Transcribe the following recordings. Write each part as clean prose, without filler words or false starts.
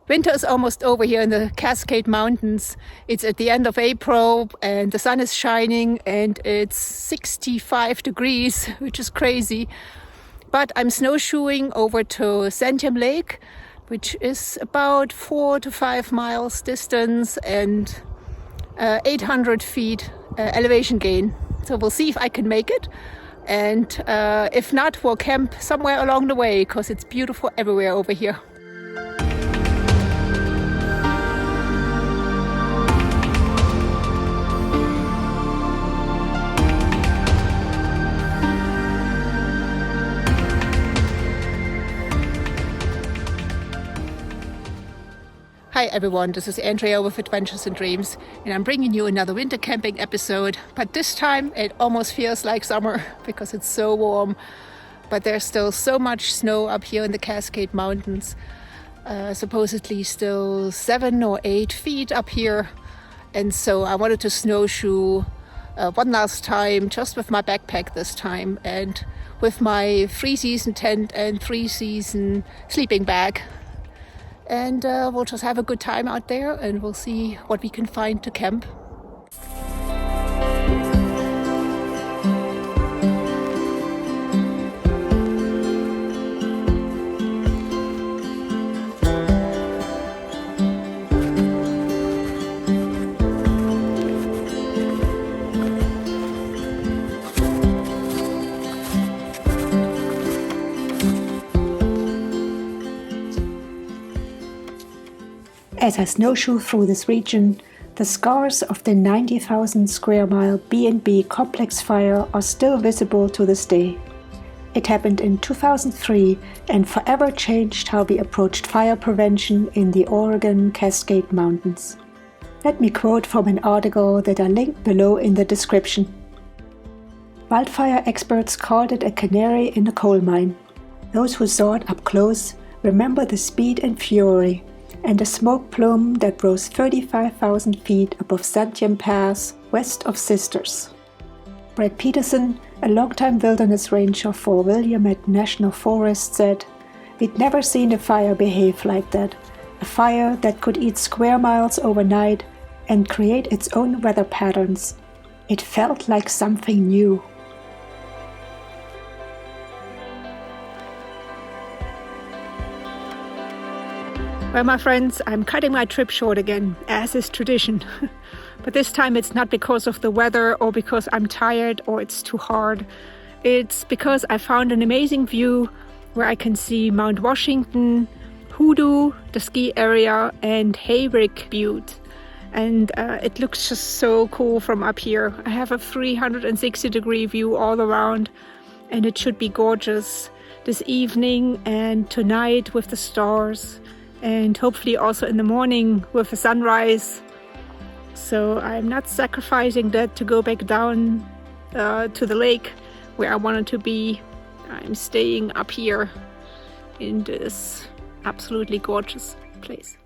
Winter is almost over here in the Cascade Mountains. It's at the end of April and the sun is shining and it's 65 degrees, which is crazy. But I'm snowshoeing over to Santiam Lake, which is about 4 to 5 miles distance and 800 feet elevation gain. So we'll see if I can make it. And if not, we'll camp somewhere along the way because it's beautiful everywhere over here. Hi everyone, this is Andrea with Adventures and Dreams, and I'm bringing you another winter camping episode. But this time it almost feels like summer because it's so warm. But there's still so much snow up here in the Cascade Mountains. Supposedly still 7 or 8 feet up here. And so I wanted to snowshoe one last time, just with my backpack this time, and with my 3-season tent and 3-season sleeping bag. And we'll just have a good time out there and we'll see what we can find to camp. As I snowshoe through this region, the scars of the 90,000 square mile B&B complex fire are still visible to this day. It happened in 2003 and forever changed how we approached fire prevention in the Oregon Cascade Mountains. Let me quote from an article that I linked below in the description. Wildfire experts called it a canary in a coal mine. Those who saw it up close remember the speed and fury, and a smoke plume that rose 35,000 feet above Santiam Pass, west of Sisters. Brad Peterson, a longtime wilderness ranger for Willamette National Forest, said, "We'd never seen a fire behave like that, a fire that could eat square miles overnight and create its own weather patterns. It felt like something new." Well, my friends, I'm cutting my trip short again, as is tradition. But this time it's not because of the weather or because I'm tired or it's too hard. It's because I found an amazing view where I can see Mount Washington, Hoodoo, the ski area, and Hilleberg Butte. And it looks just so cool from up here. I have a 360-degree view all around, and it should be gorgeous this evening and tonight with the stars. And hopefully also in the morning with the sunrise. So I'm not sacrificing that to go back down to the lake where I wanted to be. I'm staying up here in this absolutely gorgeous place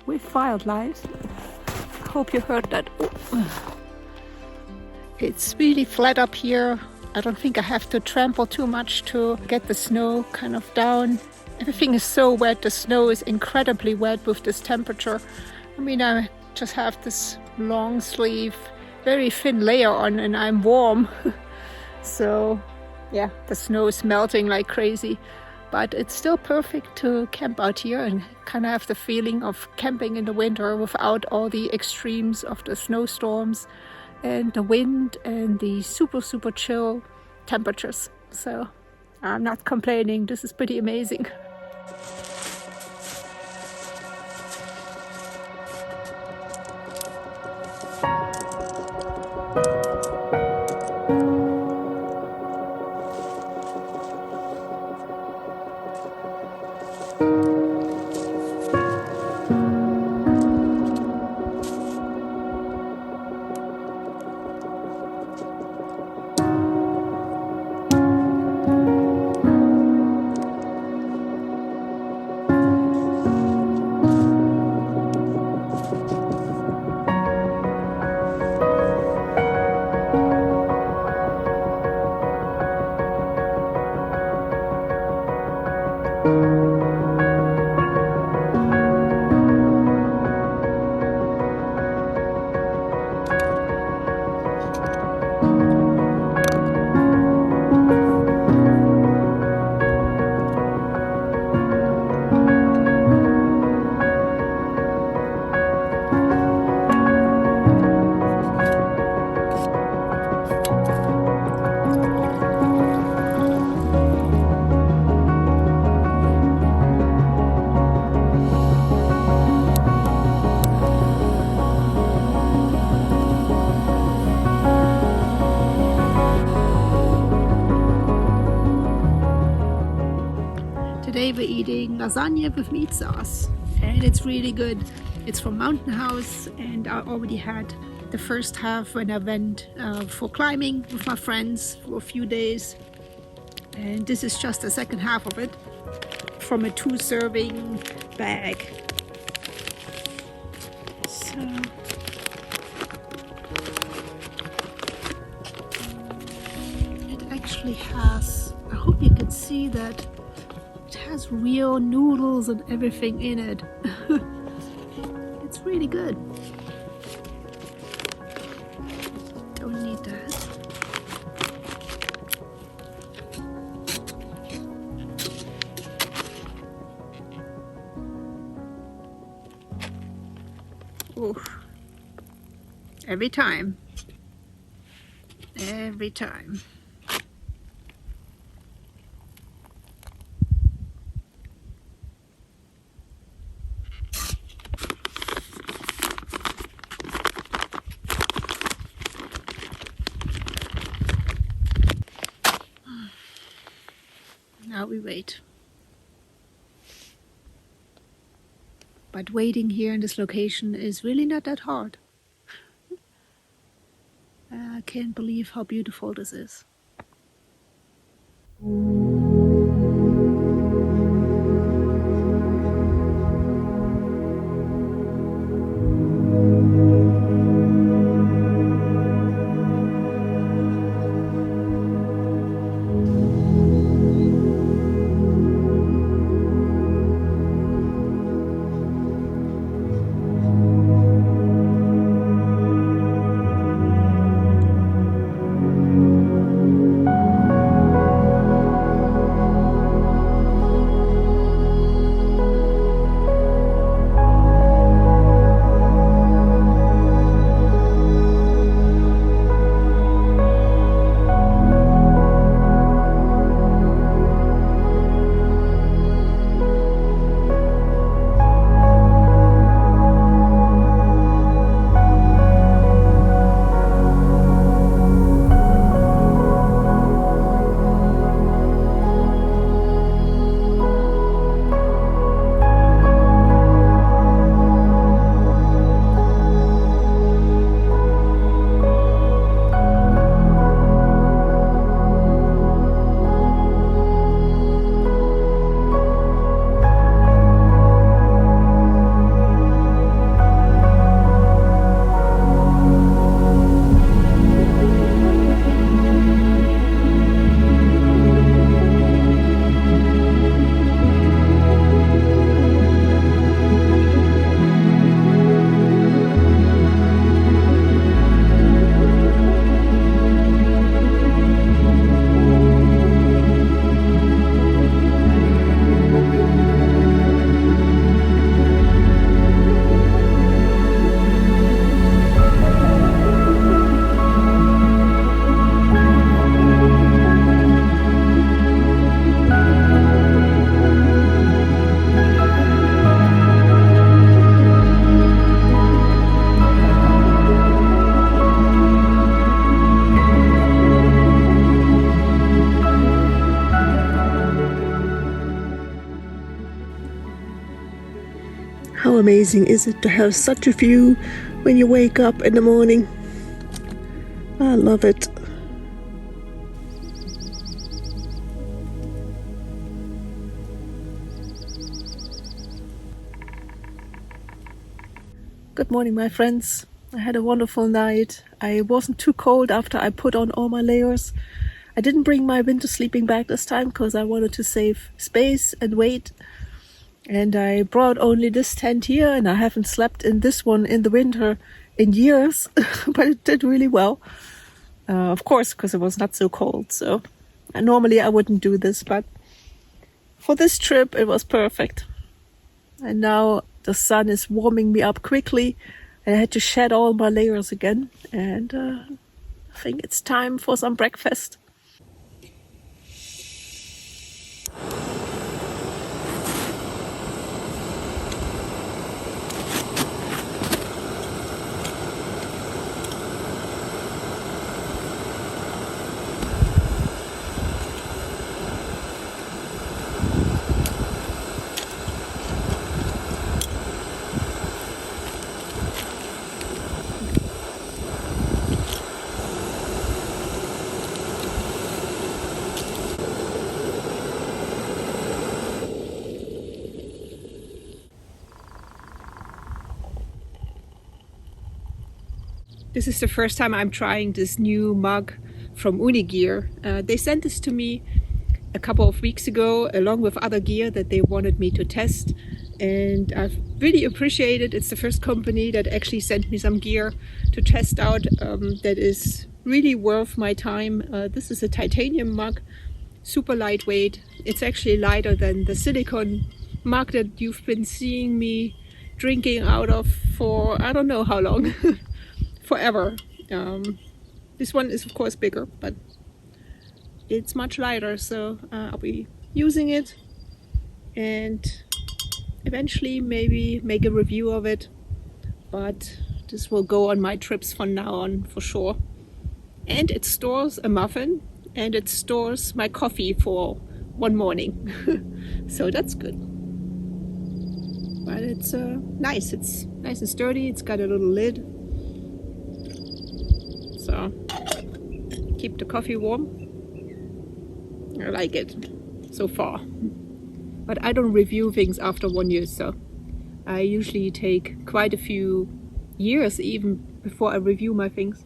with wildlife. I hope you heard that. Oh. It's really flat up here. I don't think I have to trample too much to get the snow kind of down. Everything is so wet. The snow is incredibly wet with this temperature. I mean, I just have this long sleeve, very thin layer on and I'm warm. So yeah, the snow is melting like crazy. But it's still perfect to camp out here and kind of have the feeling of camping in the winter without all the extremes of the snowstorms and the wind and the super chill temperatures. So I'm not complaining. This is pretty amazing. Today we're eating lasagna with meat sauce, and it's really good. It's from Mountain House, and I already had the first half when I went for climbing with my friends for a few days, and this is just the second half of it from a 2-serving bag. So it actually has, I hope you can see that, it has real noodles and everything in it. It's really good. Don't need that. Oof. Every time. Every time. Now we wait. But waiting here in this location is really not that hard. I can't believe how beautiful this is. How amazing is it to have such a view when you wake up in the morning? I love it. Good morning, my friends. I had a wonderful night. I wasn't too cold after I put on all my layers. I didn't bring my winter sleeping bag this time because I wanted to save space and weight. And I brought only this tent here, and I haven't slept in this one in the winter in years, but it did really well. Of course, because it was not so cold. So normally I wouldn't do this, but for this trip it was perfect. And now the sun is warming me up quickly, and I had to shed all my layers again. And I think it's time for some breakfast. This is the first time I'm trying this new mug from Unigear. They sent this to me a couple of weeks ago along with other gear that they wanted me to test, and I've really appreciated it. It's the first company that actually sent me some gear to test out that is really worth my time. This is a titanium mug, super lightweight. It's actually lighter than the silicone mug that you've been seeing me drinking out of for I don't know how long. Forever. This one is of course bigger, but it's much lighter, so I'll be using it and eventually maybe make a review of it, but this will go on my trips from now on for sure. And it stores a muffin and it stores my coffee for one morning. So that's good. But it's nice. It's nice and sturdy. It's got a little lid, so keep the coffee warm. I like it so far. But I don't review things after 1 year, so I usually take quite a few years even before I review my things.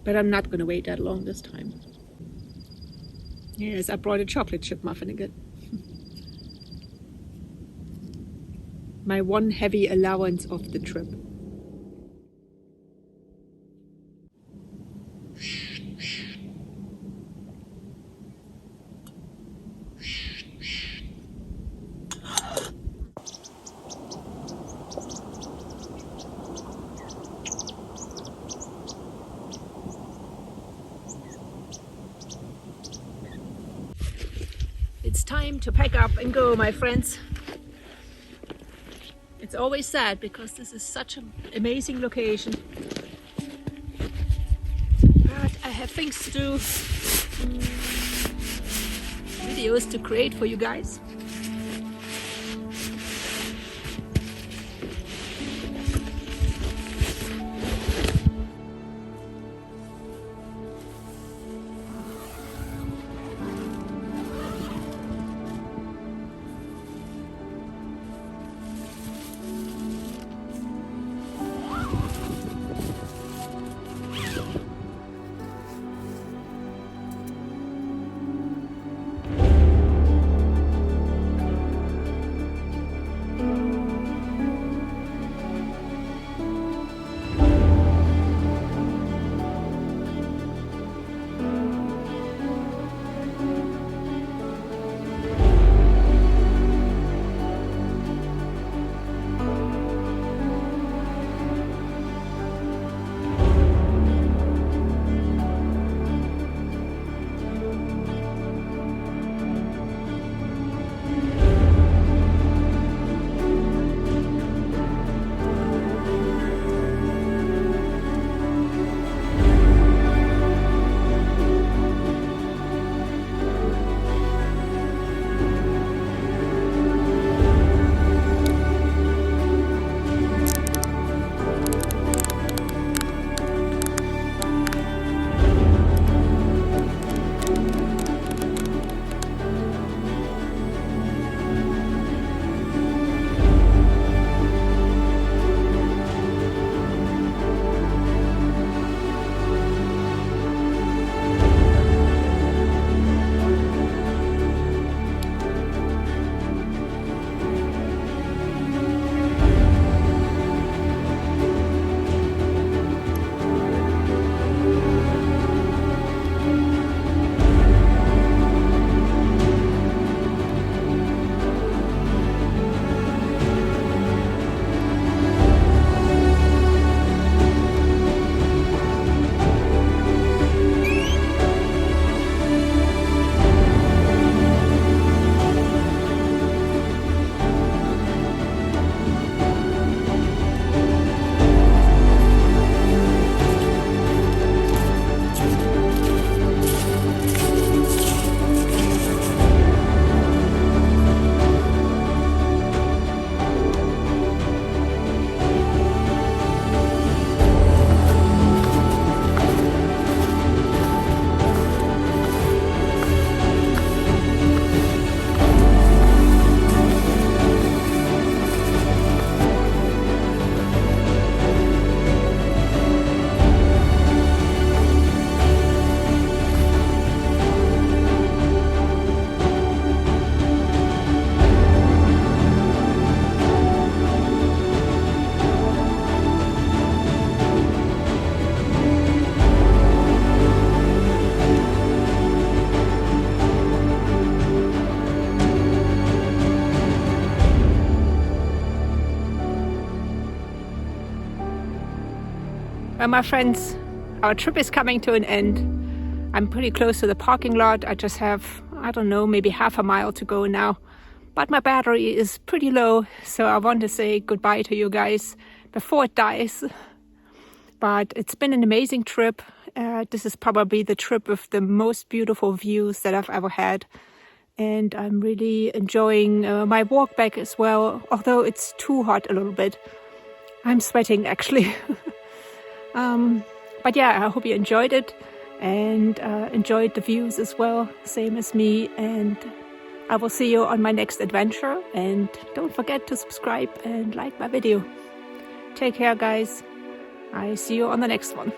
But I'm not gonna wait that long this time. Yes, I brought a chocolate chip muffin again. My one heavy allowance of the trip. It's time to pack up and go, my friends. It's always sad because this is such an amazing location. But I have things to do, videos to create for you guys. Well, my friends, our trip is coming to an end. I'm pretty close to the parking lot. I just have, I don't know, maybe half a mile to go now. But my battery is pretty low, so I want to say goodbye to you guys before it dies. But it's been an amazing trip. This is probably the trip with the most beautiful views that I've ever had. And I'm really enjoying my walk back as well, although it's too hot a little bit. I'm sweating actually. But yeah, I hope you enjoyed it and enjoyed the views as well, same as me. And I will see you on my next adventure. And don't forget to subscribe and like my video. Take care, guys. I see you on the next one.